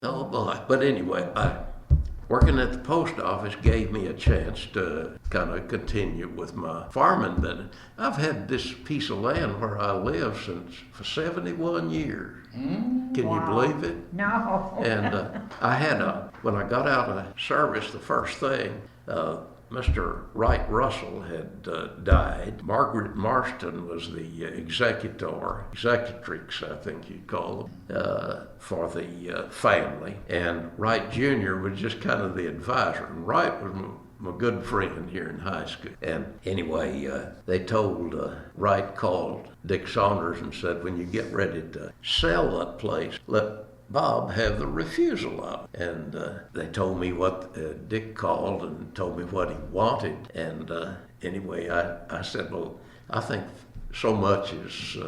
Oh boy. But anyway, working at the post office gave me a chance to kind of continue with my farming business. I've had this piece of land where I live since for 71 years. Can you believe it? No. And when I got out of service, the first thing, Mr. Wright Russell had died. Margaret Marston was the executrix, I think you'd call them, for the family. And Wright Jr. was just kind of the advisor. And Wright was my good friend here in high school. And anyway, they told, Wright called Dick Saunders and said, when you get ready to sell that place, let Bob have the refusal of it. And they told me what Dick called and told me what he wanted. And anyway, I said, well, I think so much is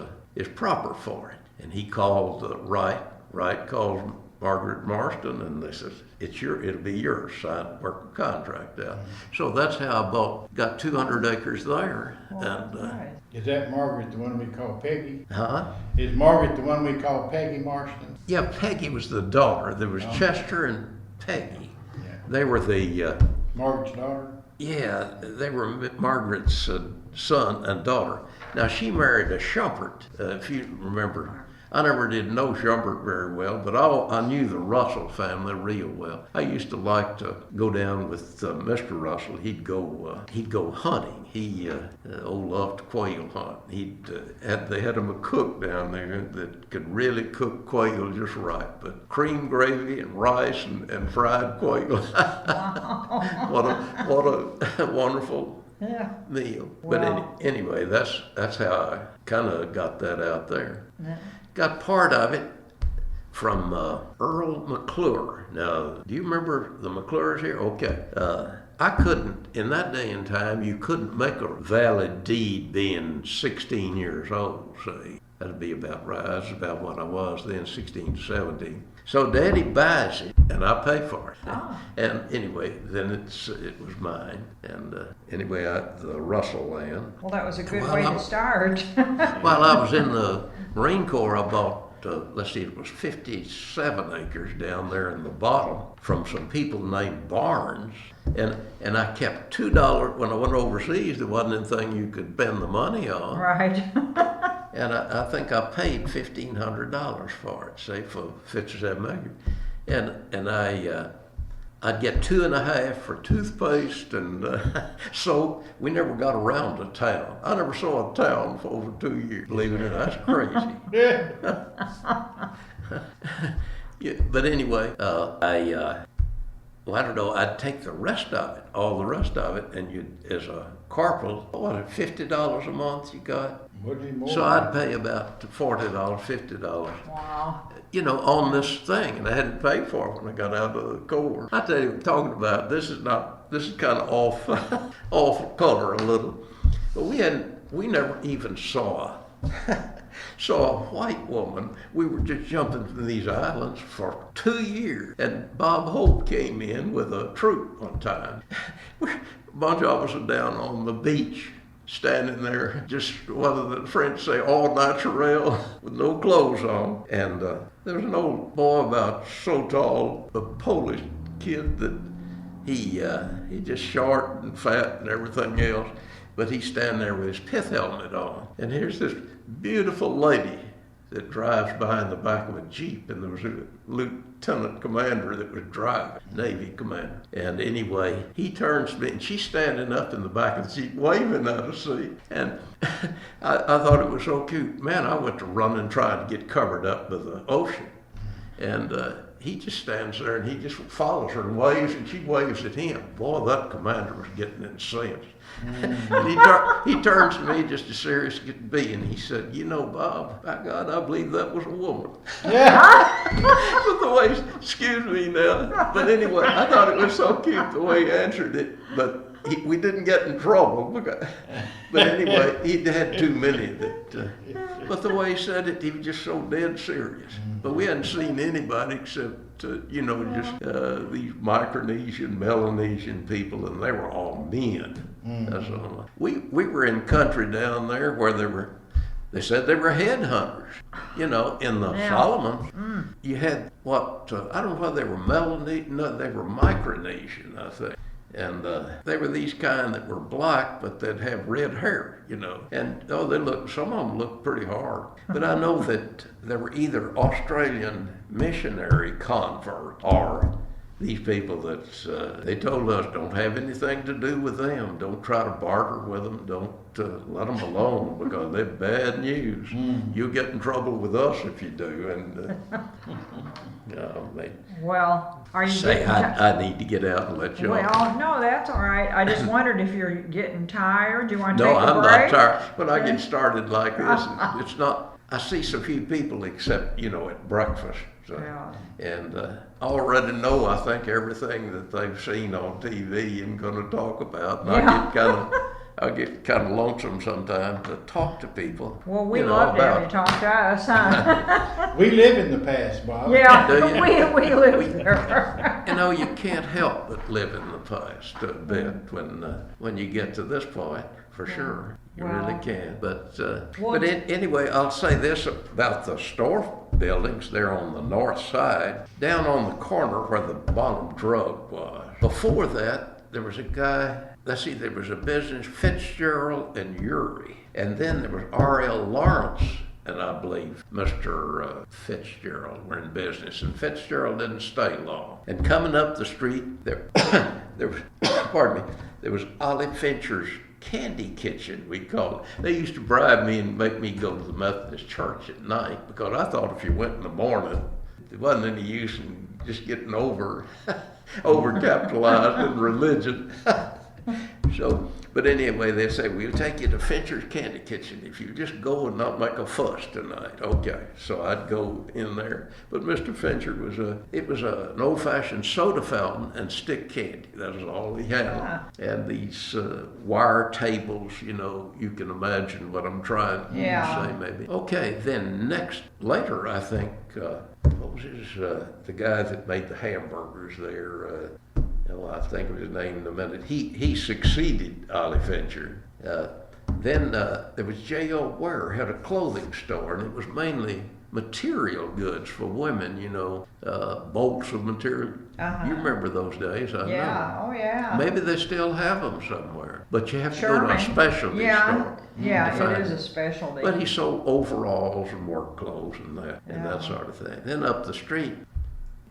proper for it. And he called Wright. Wright called Margaret Marston, and they said, it'll be yours, sign work a contract out. So that's how I got 200 acres there. Well, And Is that Margaret the one we call Peggy? huh? Is Margaret the one we call Peggy Marston? Yeah, Peggy was the daughter. There was Chester and Peggy. Yeah. They were the Margaret's daughter? yeah, they were Margaret's son and daughter. Now she married a Shumpert, if you remember. I never did know Shumpert very well, but I knew the Russell family real well. I used to like to go down with Mr. Russell. He'd go hunting. He loved to quail hunt. They had him a cook down there that could really cook quail just right. But cream gravy and rice and fried quail. What a wonderful meal. Wow. But anyway, that's how I kind of got that out there. Yeah. Got part of it from Earl McClure. Now, do you remember the McClures here? Okay. I couldn't, in that day and time, you couldn't make a valid deed being 16 years old, say. That'd be about right. That's about what I was then, 16 to 17. So Daddy buys it, and I pay for it. Oh. And anyway, then it was mine. And anyway, the Russell land. Well, that was a good Well, way to start. While I was in the Marine Corps, I bought, it was 57 acres down there in the bottom from some people named Barnes. And I kept $2. When I went overseas, there wasn't anything you could spend the money on. Right. And I think I paid $1,500 for it, say, for 57 acres. And I'd get 2.5 for toothpaste and soap. We never got around to town. I never saw a town for over 2 years. Believe it or not, that's crazy. Yeah, but anyway, I don't know, I'd take the rest of it, all the rest of it, and as a corporal, $50 a month you got? So I'd pay about $40, $50. Wow. On this thing, and I hadn't paid for it when I got out of the Corps. I tell you, talking about this is kind of off color a little, but we never even saw a white woman. We were just jumping from these islands for 2 years, and Bob Hope came in with a troop one time. A bunch of us are down on the beach, standing there, just what the French say, all natural, with no clothes on. And there was an old boy about so tall, a Polish kid that he just short and fat and everything else, but he's standing there with his pith helmet on. And here's this beautiful lady that drives by in the back of a Jeep, and there was a lieutenant commander that was driving, Navy commander. And anyway, he turns to me, and she's standing up in the back of the Jeep, waving at us, see. And I thought it was so cute. Man, I went to running, trying to get covered up by the ocean. And he just stands there, and he just follows her and waves, and she waves at him. Boy, that commander was getting incensed. And he turns to me just as serious as could be, and he said, Bob, by God, I believe that was a woman. Yeah. But the way, excuse me now, but anyway, I thought it was so cute the way he answered it, but we didn't get in trouble. But anyway, he had too many that, but the way he said it, he was just so dead serious. But we hadn't seen anybody except, just these Micronesian, Melanesian people, and they were all men. That's all. We were in country down there where there were They said they were headhunters. You know, in the Yeah. Solomon, you had what, I don't know whether they were Melanesian, no, they were Micronesian, I think. And they were these kind that were black, but they'd have red hair, you know. And some of them looked pretty hard. But I know that there were either Australian missionary converts or these people that they told us don't have anything to do with them. Don't try to barter with them. Don't let them alone because they're bad news. You'll get in trouble with us if you do. And they Well, are you say getting I need to get out and let you off. Well, no, that's all right. I just wondered if you're getting tired. Do you want to No, take a I'm break? not tired. When I get started like this, it's not. I see so few people except at breakfast. So, Yeah. and I already know, I think, everything that they've seen on TV and going to talk about. And Yeah. I get kind of lonesome sometimes to talk to people. Well, we love to have you about. talk to us, huh? We live in the past, Bob. Yeah, Do you? we live there. You can't help but live in the past a bit when you get to this point, for sure. You Well, really can. But well, anyway, I'll say this about the store buildings there on the north side, down on the corner where the bottom drug was. Before that, there was a guy. Let's see, there was a business, Fitzgerald and Uri, and then there was R.L. Lawrence. And I believe Mr. Fitzgerald were in business, and Fitzgerald didn't stay long. And coming up the street, there was, pardon me, there was Ollie Fincher's Candy Kitchen, we called it. They used to bribe me and make me go to the Methodist church at night because I thought if you went in the morning, there wasn't any use in just getting overcapitalized in religion. So, but anyway, they say, we'll take you to Fincher's Candy Kitchen if you just go and not make a fuss tonight. Okay, so I'd go in there. But Mr. Fincher was an old-fashioned soda fountain and stick candy. That was all he had. Yeah. And these wire tables, you can imagine what I'm trying to say maybe. Okay, then later, I think, what was the guy that made the hamburgers there? I think of his name in a minute. He succeeded Ollie Fincher. Then there was J.O. Ware, had a clothing store, and it was mainly material goods for women, bolts of material. Uh-huh. You remember those days, I know. Oh yeah. Maybe they still have them somewhere. But you have to go to a Sherman. specialty store. to Yeah, find it is it. a specialty. But he sold overalls and work clothes and that Yeah. sort of thing. Then up the street,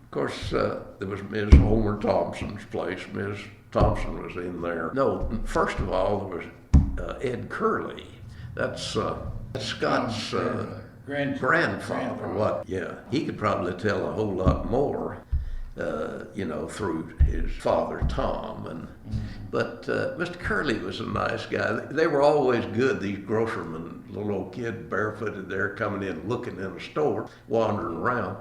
of course, there was Ms. Homer Thompson's place. Ms. Thompson was in there. No, first of all, there was Ed Curley. That's Scott's grandfather. What? Yeah, he could probably tell a whole lot more, through his father Tom. But Mr. Curley was a nice guy. They were always good. These grocermen, little old kid barefooted there, coming in, looking in a store, wandering around.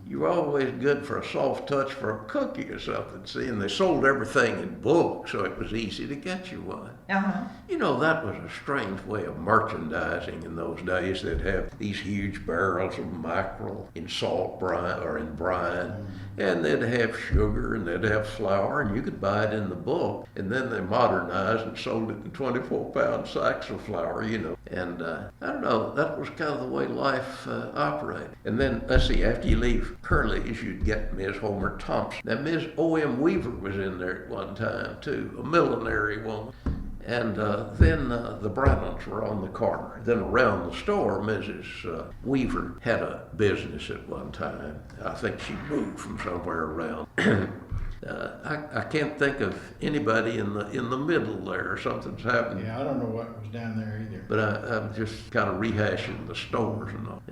You were always good for a soft touch for a cookie or something. See, and they sold everything in bulk, so it was easy to get you one. Uh-huh. That was a strange way of merchandising in those days. They'd have these huge barrels of mackerel in salt brine or in brine, and they'd have sugar and they'd have flour, and you could buy it in the bulk. And then they modernized and sold it in 24-pound sacks of flour, And I don't know, that was kind of the way life operated. And then, let's see, after you leave Curley's, you'd get Ms. Homer Thompson. Now, Ms. O.M. Weaver was in there at one time, too, a millinery woman. And then the Brannons were on the corner. Then around the store, Mrs. Weaver had a business at one time. I think she moved from somewhere around. I can't think of anybody in the middle there. Something's happening. Yeah, I don't know what was down there either. But I'm just kind of rehashing the stores and all.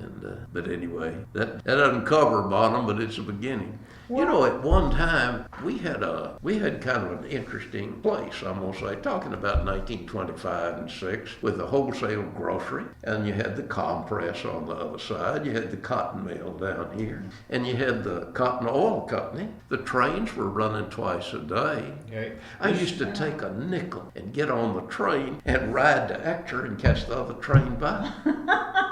But anyway, that doesn't cover bottom, but it's a beginning. At one time we had kind of an interesting place. I'm gonna say, talking about 1925 and 6, with a wholesale grocery, and you had the compress on the other side. You had the cotton mill down here, and you had the cotton oil company. The trains were running twice a day. Okay. I used to take a nickel and get on the train and ride to Ector and catch the other train by.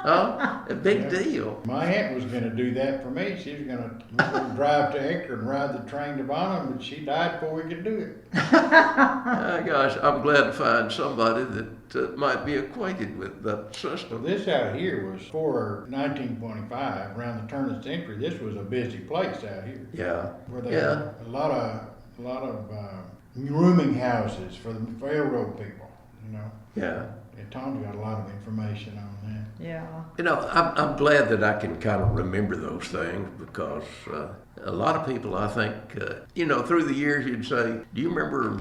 A big Yeah. deal. My aunt was gonna do that for me. She was gonna drive to Akron and ride the train to Bonham, but she died before we could do it. Gosh, I'm glad to find somebody that might be acquainted with that So system. this out here was before 1925, around the turn of the century. This was a busy place out here, Yeah, where they Yeah. had a lot of rooming houses for the railroad people. You know, yeah. and Tom's got a lot of information on that. Yeah. You know, I'm glad that I can kind of remember those things because a lot of people, I think, through the years you'd say, do you remember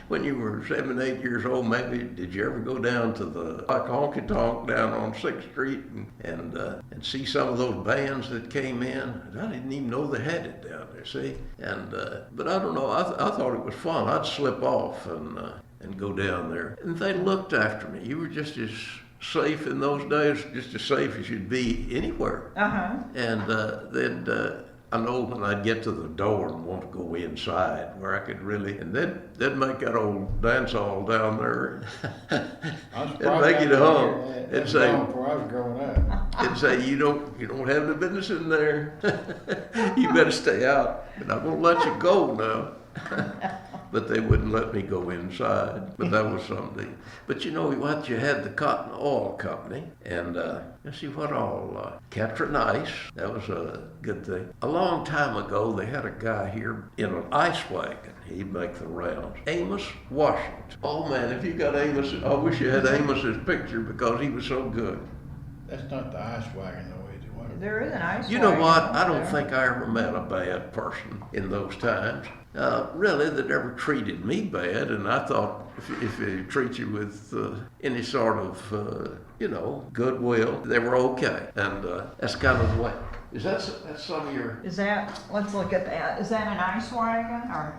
when you were 7, 8 years old, maybe, did you ever go down to the honky tonk down on 6th Street and see some of those bands that came in? I didn't even know they had it down there, see? And, but I don't know, I thought it was fun. I'd slip off and go down there. And they looked after me. You were just as safe in those days, just as safe as you'd be anywhere. Uh-huh. And then I know when I'd get to the door and want to go inside where I could really, and they'd make that old dance hall down there. I was And make it home. That And was say, long before I was growing up. and say, you don't have the business in there. You better stay out. And I'm gonna let you go now. But they wouldn't let me go inside. But that was something. But you know what? You had the Cotton Oil Company, and let's see what all. Captain Ice, that was a good thing. A long time ago, they had a guy here in an ice wagon. He'd make the rounds. Amos Washington. Oh man, if you got Amos, I wish you had Amos's picture because he was so good. That's not the ice wagon though, is it? What? There is an ice You know wagon what? up I don't there. think I ever met a bad person in those times. Really, that ever treated me bad, and I thought if they treat you with any sort of, goodwill, they were okay. And that's kind of the way. That's some of your. Is that, let's look at that. Is that an ice wagon or?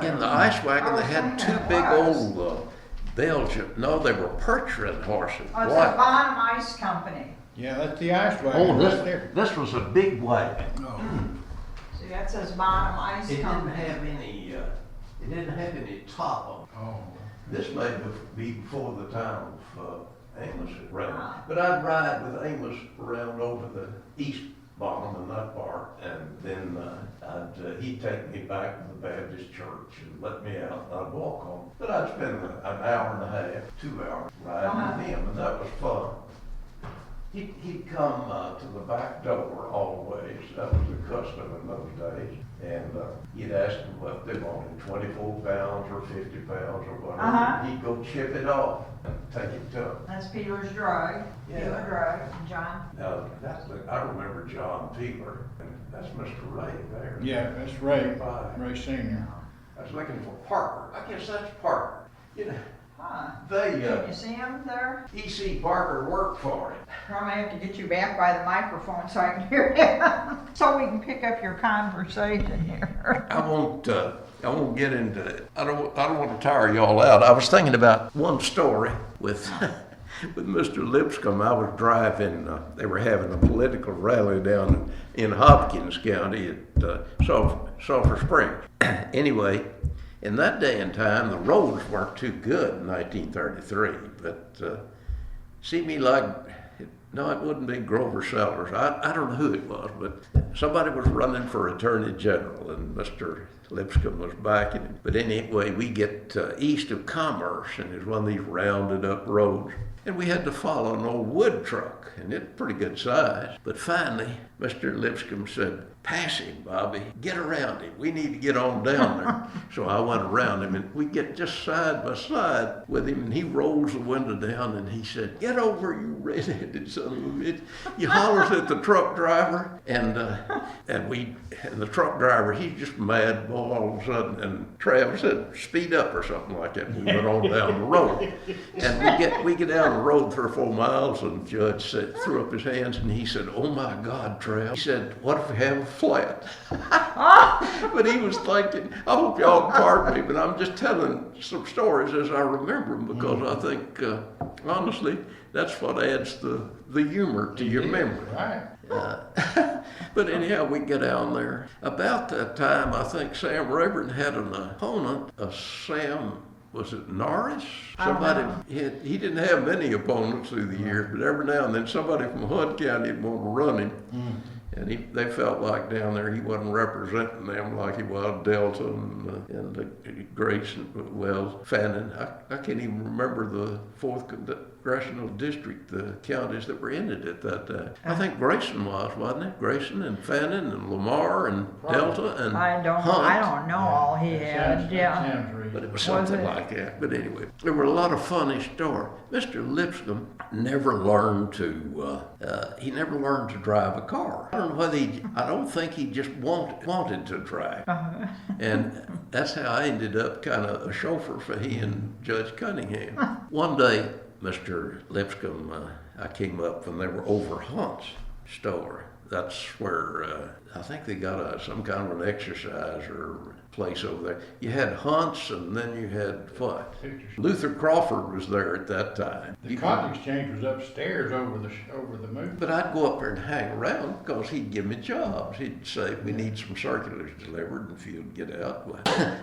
In the ice wagon, I they was had thinking two it big was. old Belgian. No, they were Percheron horses. Oh, it's Boy. the Bonham Ice Company. Yeah, that's the ice wagon right there. this was a big wagon. Oh. See, that says Bonham Ice It didn't Company. have any. It didn't have any top on it. Oh. This may be before the time of Amos around. Ah. But I'd ride with Amos around over the east bottom and that part, and then he'd take me back to the Baptist church and let me out, and I'd walk home. But I'd spend an hour and a half, 2 hours riding with him, and that was fun. He'd come to the back door always. That was the custom in those days. And he'd ask them what they wanted, 24 pounds or 50 pounds or whatever. Uh-huh. He'd go chip it off and take it to them. That's Peeler's Drug. Yeah. Peeler Drug, John. Now, I remember John Peeler, and that's Mr. Ray there. Yeah, that's Ray. Bye. Ray Senior. I was looking for Parker. I guess that's Parker. You know, Huh. they, Can you see him there? E.C. Parker worked for him. Probably have to get you back by the microphone so I can hear you. So we can pick up your conversation here. I won't get into it. I don't want to tire y'all out. I was thinking about one story with with Mr. Lipscomb. I was driving. They were having a political rally down in Hopkins County at Sulphur Springs. Anyway, in that day and time, the roads weren't too good in 1933. But seemed me like. No, it wouldn't be Grover Sellers. I don't know who it was, but somebody was running for Attorney General, and Mr. Lipscomb was backing him. But anyway, we get east of Commerce, and there's one of these rounded up roads. And we had to follow an old wood truck, and it's pretty good size. But finally, Mr. Lipscomb said, "Pass him, Bobby. Get around him. We need to get on down there." So I went around him, and we get just side by side with him, and he rolls the window down, and he said, "Get over, you red-headed son of a bitch." He hollers at the truck driver, and the truck driver, he's just mad all of a sudden, and Trav said, "Speed up," or something like that. We went on down the road, and we get down the road 3 or 4 miles, and the judge threw up his hands, and he said, "Oh my God, Trav." He said, "What if we have a flat?" But he was thinking, I hope y'all pardon me, but I'm just telling some stories as I remember them, because I think, honestly, that's what adds the humor to your memory. Right. But anyhow, we get down there. About that time, I think Sam Rayburn had an opponent, a Sam was it Norris? I don't Somebody, know. he didn't have many opponents through the years, but every now and then somebody from Hunt County would want to run him. And they felt like down there he wasn't representing them like he was Delta and Grayson, well, Fannin. I can't even remember the 4th Congressional District, the counties that were in it at that time. I think Grayson wasn't it? Grayson and Fannin and Lamar and Delta and I don't know all he had, That sounds reasonable. But it was something it? like that. But anyway, there were a lot of funny stories. Mr. Lipscomb never learned to, he never learned to drive a car. I don't know whether I don't think he just wanted to drive. And that's how I ended up kind of a chauffeur for he and Judge Cunningham. One day, Mr. Lipscomb, I came up when they were over Hunt's store. That's where I think they got some kind of an exercise or place over there. You had Hunt's and then you had what? Luther Crawford was there at that time. The cotton exchange was upstairs over the movie. But I'd go up there and hang around because he'd give me jobs. He'd say, we need some circulars delivered, and if you'd get out.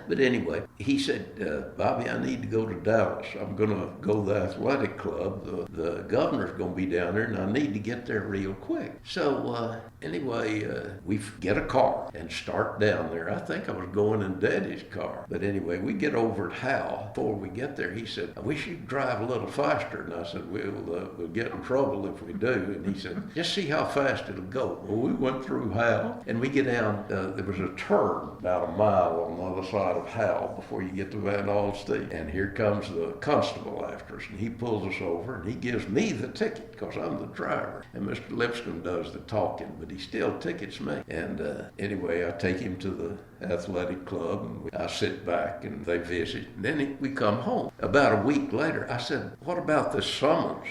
But anyway, he said, Bobby, I need to go to Dallas. I'm going to go to the athletic club. The governor's going to be down there, and I need to get there real quick. So anyway, we get a car and start down there. I think I was going in Daddy's car. But anyway, we get over at Hal. Before we get there, he said, I wish you'd drive a little faster. And I said, we'll get in trouble if we do. And he said, just see how fast it'll go. Well, we went through Hal, and we get down, there was a turn about a mile on the other side of Hal before you get to Van Alstyne. And here comes the constable after us, and he pulls us over, and he gives me the ticket because I'm the driver. And Mr. Lipscomb does the talking, but he still tickets me. And anyway, I take him to the athletic club, and I sit back, and they visit. And then we come home. About a week later, I said, what about this summons?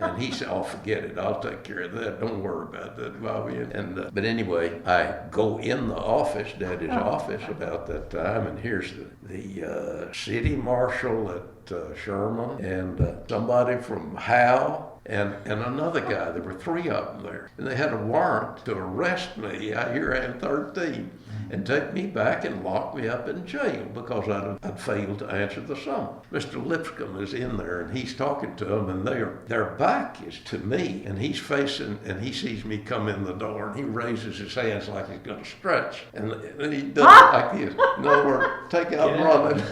And he said, oh, forget it. I'll take care of that. Don't worry about that, Bobby. And but anyway, I go in the office, Daddy's office, about that time, and here's the city marshal at Sherman and somebody from Howe and another guy. There were 3 of them there. And they had a warrant to arrest me out here at 13 and take me back and lock me up in jail because I'd failed to answer the summons. Mr. Lipscomb is in there, and he's talking to them, and their back is to me, and he's facing, and he sees me come in the door, and he raises his hands like he's going to stretch, and then he does it like this. In other words, take out running.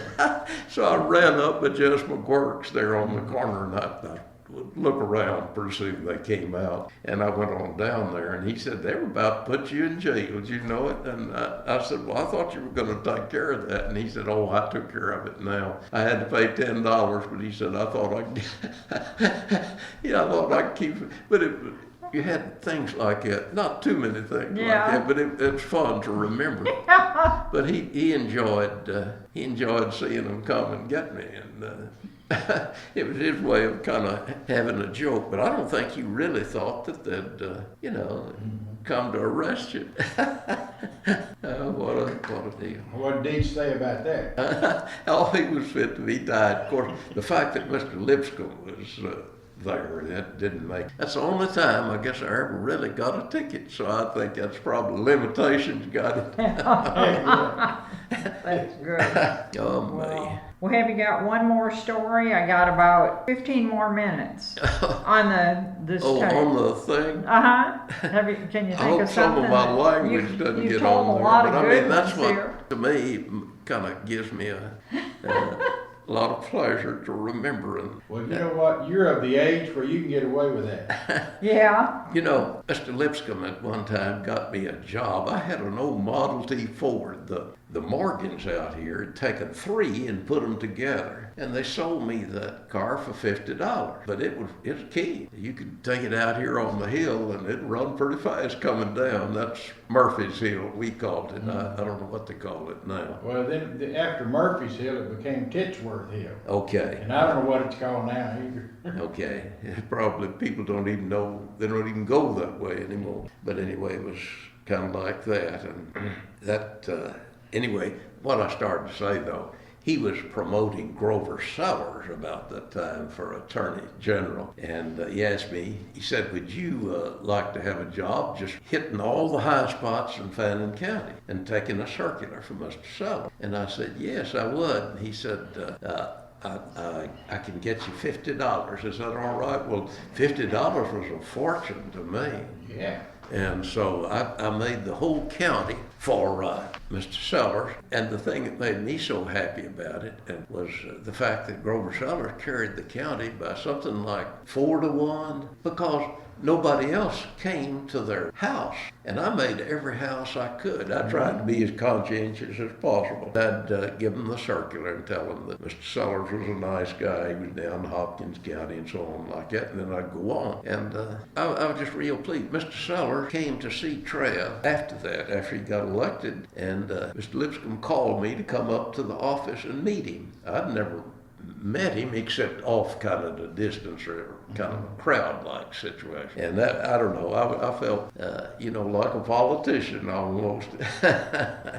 So I ran up with Judge McGuirk's there on the corner, and I would look around, pretty soon they came out, and I went on down there, and he said, they were about to put you in jail, did you know it? And I said, well, I thought you were going to take care of that. And he said, oh, I took care of it now. I had to pay $10, but he said, I thought I'd keep it. But you had things like that, not too many things like that, but it's fun to remember. But he enjoyed seeing them come and get me, and it was his way of kind of having a joke, but I don't think he really thought that they'd, come to arrest you. What a deal. What did he say about that? Oh, he was fit to be died. Of course, the fact that Mr. Lipscomb was there, that didn't make. That's the only time I guess I ever really got a ticket. So I think that's probably limitations got it. That's good. Oh, me. Well, have you got one more story? I got about 15 more minutes on this Oh, tape. on the thing? Can you think I hope of some something? of my language doesn't you get told on a there. lot But of I good mean, that's ones what, here. to me, kind of gives me a lot of pleasure to remembering. Well, you know what? You're of the age where you can get away with that. Yeah. You know, Mr. Lipscomb at one time got me a job. I had an old Model T Ford. The Morgans out here had taken 3 and put them together, and they sold me that car for $50. But it's key. You could take it out here on the hill, and it'd run pretty fast coming down. That's Murphy's Hill, we called it. I don't know what they call it now. Well, then after Murphy's Hill, it became Titsworth Hill. Okay. And I don't know what it's called now either. Okay. Probably people don't even know, they don't even go that way anymore. But anyway, it was kind of like that. And that, anyway, what I started to say though, he was promoting Grover Sellers about that time for Attorney General. And he asked me, he said, would you like to have a job just hitting all the high spots in Fannin County and taking a circular for Mr. Sellers? And I said, yes, I would. And he said, I can get you $50. Is that all right? Well, $50 was a fortune to me. Yeah. And so I made the whole county for Mr. Sellers. And the thing that made me so happy about it was the fact that Grover Sellers carried the county by something like 4-1, because nobody else came to their house. And I made every house I could. I tried to be as conscientious as possible. I'd give them the circular and tell them that Mr. Sellers was a nice guy. He was down in Hopkins County and so on like that. And then I'd go on. And I was just real pleased. Mr. Sellers came to see Treya after that, after he got elected. And Mr. Lipscomb called me to come up to the office and meet him. I'd never met him except off kind of the distance or kind of a crowd-like situation. And that, I don't know, I felt, like a politician almost.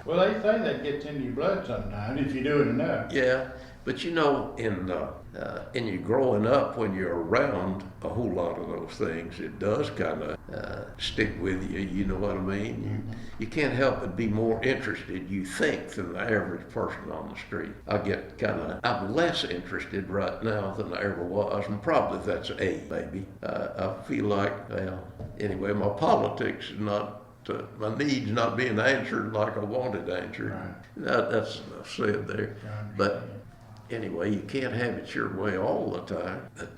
Well, they say that gets into your blood sometimes if you do it enough. Yeah, but in you growing up, when you're around a whole lot of those things, it does kind of stick with you, you know what I mean? You can't help but be more interested, you think, than the average person on the street. I'm less interested right now than I ever was, and probably that's maybe. I feel like, anyway, my politics is not, my needs not being answered like I wanted answered. Right. That's enough said there. But anyway, you can't have it your way all the time. But,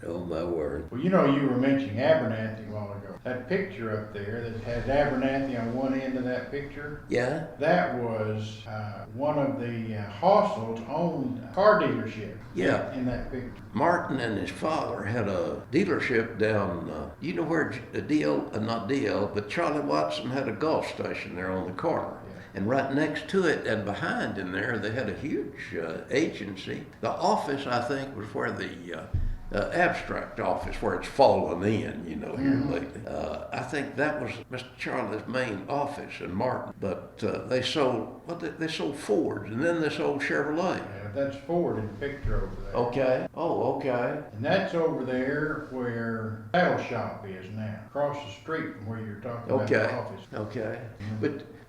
oh my word. Well, you were mentioning Abernathy a while ago. That picture up there that has Abernathy on one end of that picture. Yeah? That was one of the Hostels owned car dealership. Yeah. In that picture. Martin and his father had a dealership down, you know where not DL, but Charlie Watson had a golf station there on the corner. And right next to it and behind in there, they had a huge agency. The office, I think, was where the abstract office, where it's fallen in, here lately. I think that was Mr. Charlie's main office in Martin. But they sold Fords, and then they sold Chevrolet. Yeah, that's Ford in the picture over there. Okay. Oh, okay. And that's over there where the saddle shop is now, across the street from where you're talking about the office. Okay.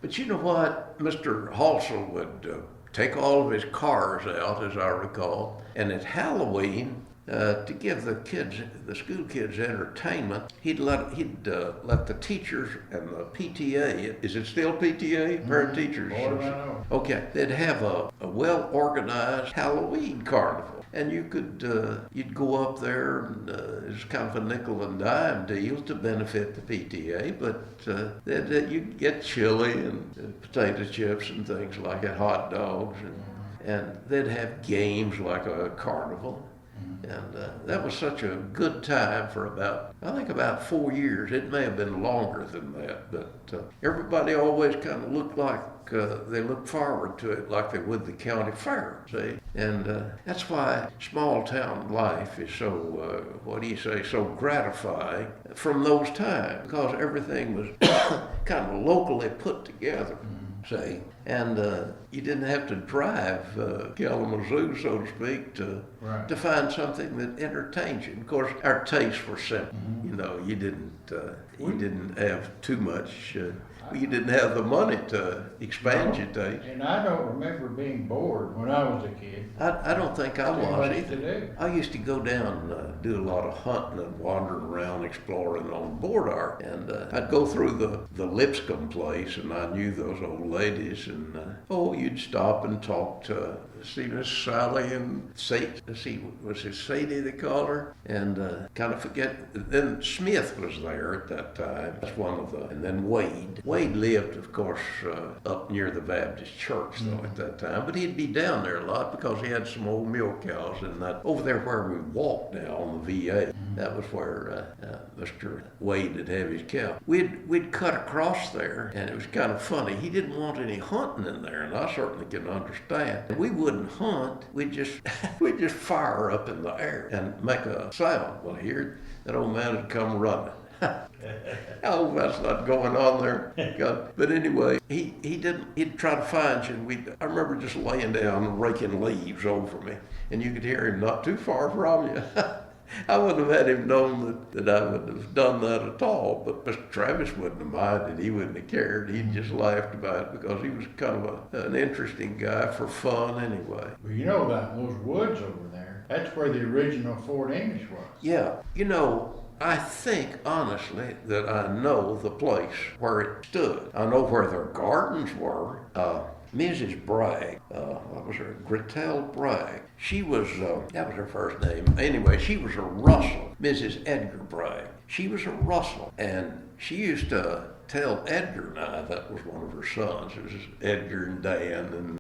But you know what? Mr. Halsell would take all of his cars out, as I recall, and at Halloween, to give the school kids entertainment, he'd let the teachers and the PTA, is it still PTA? Parent Teachers? Okay, they'd have a well-organized Halloween carnival. And you could, you'd go up there, and it's kind of a nickel and dime deal to benefit the PTA, but you'd get chili and potato chips and things like that, hot dogs, and they'd have games like a carnival. And that was such a good time for about 4 years. It may have been longer than that, but everybody always kind of looked like they looked forward to it like they would the county fair, see? And that's why small town life is so, so gratifying from those times, because everything was kind of locally put together. See, and you didn't have to drive Kalamazoo, so to speak, to find something that entertained you. Of course, our tastes were simple. You didn't have too much. You didn't have the money to expand your taste. And I don't remember being bored when I was a kid. I don't think I was either. To do. I used to go down and do a lot of hunting and wandering around exploring on board art. And I'd go through the Lipscomb place, and I knew those old ladies. And you'd stop and talk to Miss Sally and was it Sadie they called her? And kind of forget. Then Smith was there at that time. That's one of and then Wade. Wade lived, of course, up near the Baptist church, though, at that time. But he'd be down there a lot because he had some old milk cows. And over there where we walked now on the VA, that was where Mr. Wade would have his cow. We'd cut across there, and it was kind of funny. He didn't want any hunting in there, and I certainly can understand. We wouldn't hunt. We'd just fire up in the air and make a sound. Well, here that old man would come running. Oh, that's not going on there. God. But anyway, he'd try to find you, and I remember just laying down and raking leaves over me, and you could hear him not too far from you. I wouldn't have had him known that I would have done that at all, but Mr. Travis wouldn't have minded. He wouldn't have cared. He just laughed about it because he was kind of an interesting guy for fun anyway. Well, you know about those woods over there. That's where the original Fort English was. Yeah, I think, honestly, that I know the place where it stood. I know where their gardens were. Mrs. Bragg, what was her? Gretel Bragg. She was, that was her first name. Anyway, she was a Russell, Mrs. Edgar Bragg. She was a Russell, and she used to tell Edgar and I, that was one of her sons. It was Edgar and Dan, and